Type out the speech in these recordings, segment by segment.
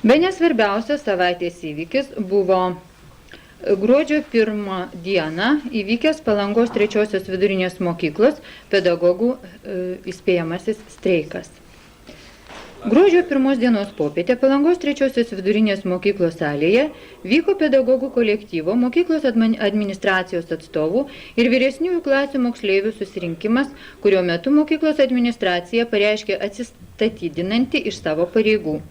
Bene svarbiausias savaitės įvykis buvo gruodžio 1 dieną įvykęs Palangos 3-osios vidurinės mokyklos pedagogų įspėjamasis streikas. Gruodžio 1 dienos popietę Palangos 3-osios vidurinės mokyklos salėje vyko pedagogų kolektyvo, mokyklos administracijos atstovų ir vyresniųjų klasių moksleivių susirinkimas, kurio metu mokyklos administracija pareiškė atsistatydinanti iš savo pareigų.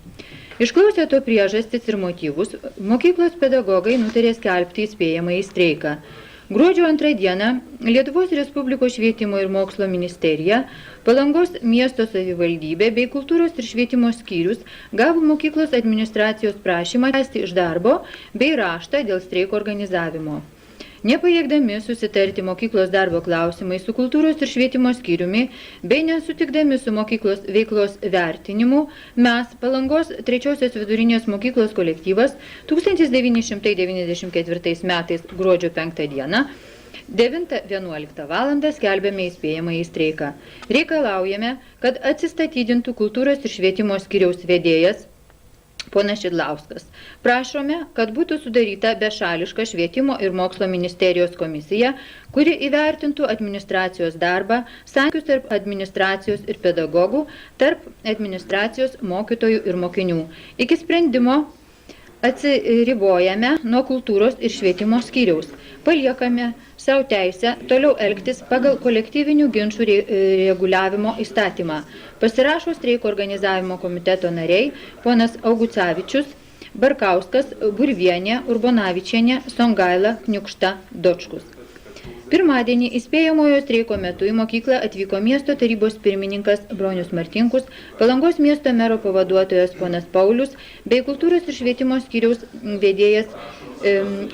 Išklausę to priežastis ir motyvus, mokyklos pedagogai nutarė skelbti įspėjamąjį streiką. Gruodžio 2 dieną Lietuvos Respublikos švietimo ir mokslo ministerija, Palangos miesto savivaldybė bei kultūros ir švietimo skyrius gavo mokyklos administracijos prašymą atleisti iš darbo bei raštą dėl streiko organizavimo. Nepajėgdami susitarti mokyklos darbo klausimai su kultūros ir švietimo skyriumi, bei nesutikdami su mokyklos veiklos vertinimu, mes, Palangos 3-osios vidurinės mokyklos kolektyvas, 1994 metais gruodžio 5 dieną, 9:11 val. Skelbėme įspėjamąjį streiką. Reikalaujame, kad atsistatydintų kultūros ir švietimo skyriaus vedėjas ponas Šidlauskas. Prašome, kad būtų sudaryta bešališka švietimo ir mokslo ministerijos komisija, kuri įvertintų administracijos darbą, santykius tarp administracijos ir pedagogų, tarp administracijos, mokytojų ir mokinių. Iki sprendimo atsiribojame nuo kultūros ir švietimo skyriaus. Paliekame savo teisę toliau elgtis pagal kolektyvinių ginčų reguliavimo įstatymą. Pasirašo streiko organizavimo komiteto nariai ponas Augucavičius, Barkauskas, Burvienė, Urbonavičienė, Songaila, Kniukšta, Dočkus. Pirmadienį įspėjamojo streiko metu į mokyklą atvyko miesto tarybos pirmininkas Bronius Martinkus, Palangos miesto mero pavaduotojas ponas Paulius bei kultūros ir švietimo skyriaus vedėjas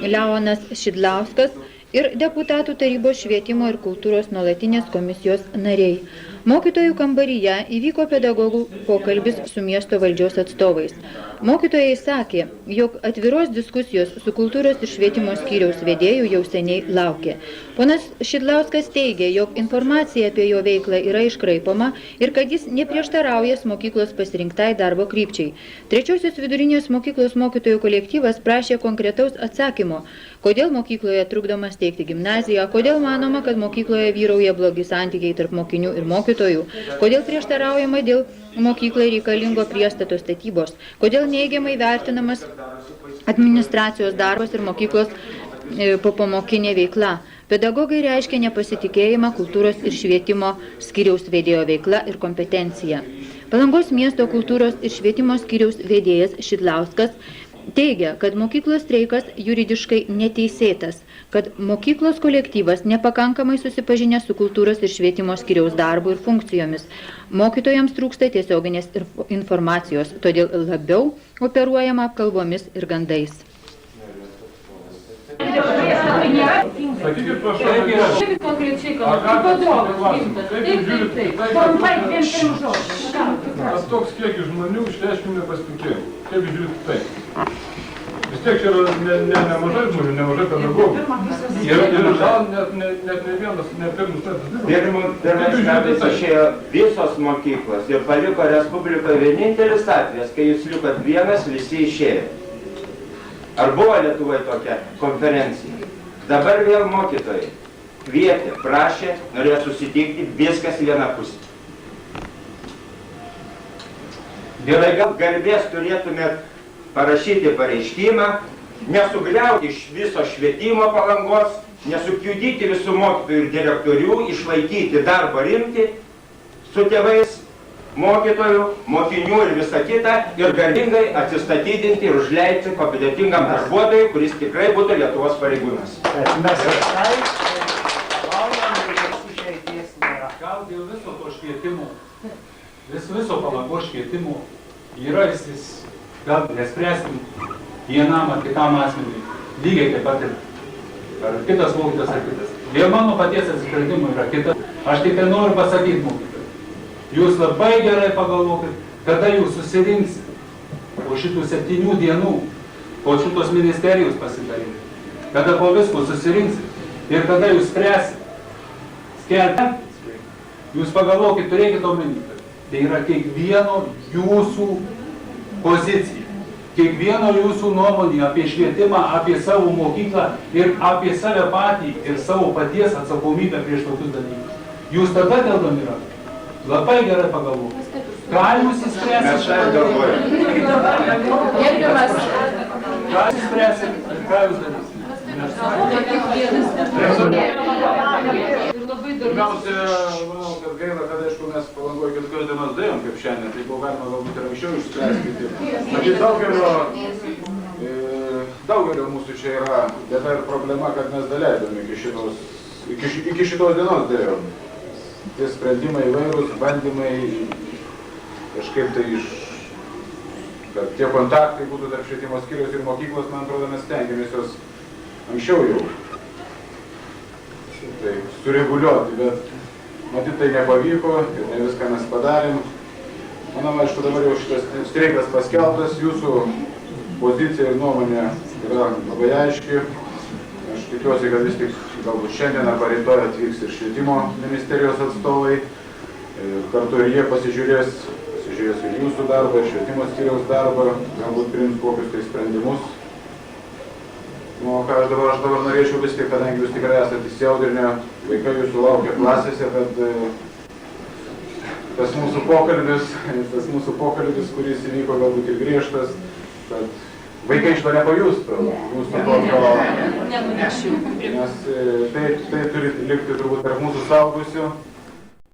Leonas Šidlauskas ir deputatų tarybos švietimo ir kultūros nuolatinės komisijos nariai. Mokytojų kambaryje įvyko pedagogų pokalbis su miesto valdžios atstovais. Mokytojai sakė, jog atviros diskusijos su kultūros ir švietimo skyriaus vedėjų jau seniai laukė. Ponas Šidlauskas teigė, jog informacija apie jo veiklą yra iškraipoma ir kad jis neprieštarauja mokyklos pasirinktai darbo krypčiai. 3-osios vidurinės mokyklos mokytojų kolektyvas prašė konkretaus atsakymo, kodėl mokykloje trukdoma steigti gimnaziją, kodėl manoma, kad mokykloje vyrauja blogi santykiai tarp mokinių ir mokytojų, kodėl prieštaraujama dėl mokyklai reikalingo priestato statybos, kodėl neigiamai vertinamas administracijos darbas ir mokyklos popamokinė veikla. Pedagogai reiškia nepasitikėjimą kultūros ir švietimo skyriaus vedėjo veikla ir kompetencija. Palangos miesto kultūros ir švietimo skyriaus vedėjas Šidlauskas teigia, kad mokyklos streikas juridiškai neteisėtas, kad mokyklos kolektyvas nepakankamai susipažinę su kultūros ir švietimo skyriaus darbu ir funkcijomis. Mokytojams trūksta tiesioginės informacijos, todėl labiau operuojama kalbomis ir gandais. Sakykit, prašau, kaip konkrečiai toks kiekis žmonių išreiškia nepasitikėjimą. Kaip žiūrėt tai? Vis tiek čia yra nemažai žmonių, nemažai pedagogų. Ir gal net ne vienas, ne pirmus metus dirba. Pirmais metais išėjo visos mokyklos ir paliko Respublikoje vienintelis atvejis, kai jūs likot vienas, visi išėjo. Ar buvo Lietuvoje tokia konferencija? Dabar vėl mokytojai kvietė, prašė, norėjo susitikti, viskas į vieną pusę. Dėl garbės turėtumėt parašyti pareiškimą, nesugriauti iš viso švietimo Palangos, nesupjudyti visų mokytojų ir direktorių, išlaikyti darbą rimtį su tėvais, mokytojų, mokinių ir visą kitą ir garbingai atsistatydinti ir užleisti kompetentingam darbuotojui, kuris tikrai būtų Lietuvos pareigūnas. Gal dėl viso to švietimo, viso Palangos švietimo yra jis gal nespręskim vienam ar kitam asmeniui, lygiai taip pat ir ar kitas mokytas ar kitas. Dėl mano paties atsiskridimų yra kitas. Aš tik tai noriu pasakyti mokytojui. Jūs labai gerai pagalvokit, kada jūs susirinksit po šitų 7 dienų, po šitos ministerijos pasidaryti, kada po visko susirinksit ir kada jūs spręsit, skelbti, jūs pagalvokit, turėkit omeny, tai yra kiekvieno jūsų pozicija. kiekvieno jūsų nuomonė apie švietimą, apie savo mokyklą ir apie save patį ir savo paties atsakomybę prieš tokius dalykus. Jūs tada dėldami yra. Labai gerai pagalvokite. Ką jūs įspręsite? Mes taip galvojame. Ką jūs įspręsite ir ką jūs darysite? Pirmiausia, manau, kad gaila, kad aišku mes Palangoje kiekvienos dienos dėjom kaip šiandien, tai buvo galima galbūt ir anksčiau išspręsti. Matyt, daugelio mūsų čia yra bėda ir problema, kad mes daleidom iki šitos dienos dėjom. Tie sprendimai įvairūs, bandymai kažkaip tai kad tie kontaktai būtų tarp švietimo skyriaus ir mokyklos, man atrodo, mes stengiamės jos anksčiau jau tai sureguliuoti, bet matyt tai nepavyko ir ne viską mes padarėm. Manau, aišku, dabar jau šitas streikas paskelbtas, jūsų pozicija ir nuomonė yra labai aiški. Aš tikiuosi, kad vis tik galbūt šiandien arba rytoj atvyks ir švietimo ministerijos atstovai. Kartu ir jie pasižiūrės ir jūsų darbą, ir švietimo skyriaus darbą, galbūt priims kokius tai sprendimus. Nu, ką aš dabar norėčiau vis tik, kadangi jūs tikrai esate įsiaudrinę, vaikai jūsų laukia klasėse, kad tas mūsų pokalbis, kuris įvyko galbūt ir griežtas, kad vaikai iš to nepajustų, jūsų tokio, nes tai turi likti turbūt tarp mūsų suaugusių.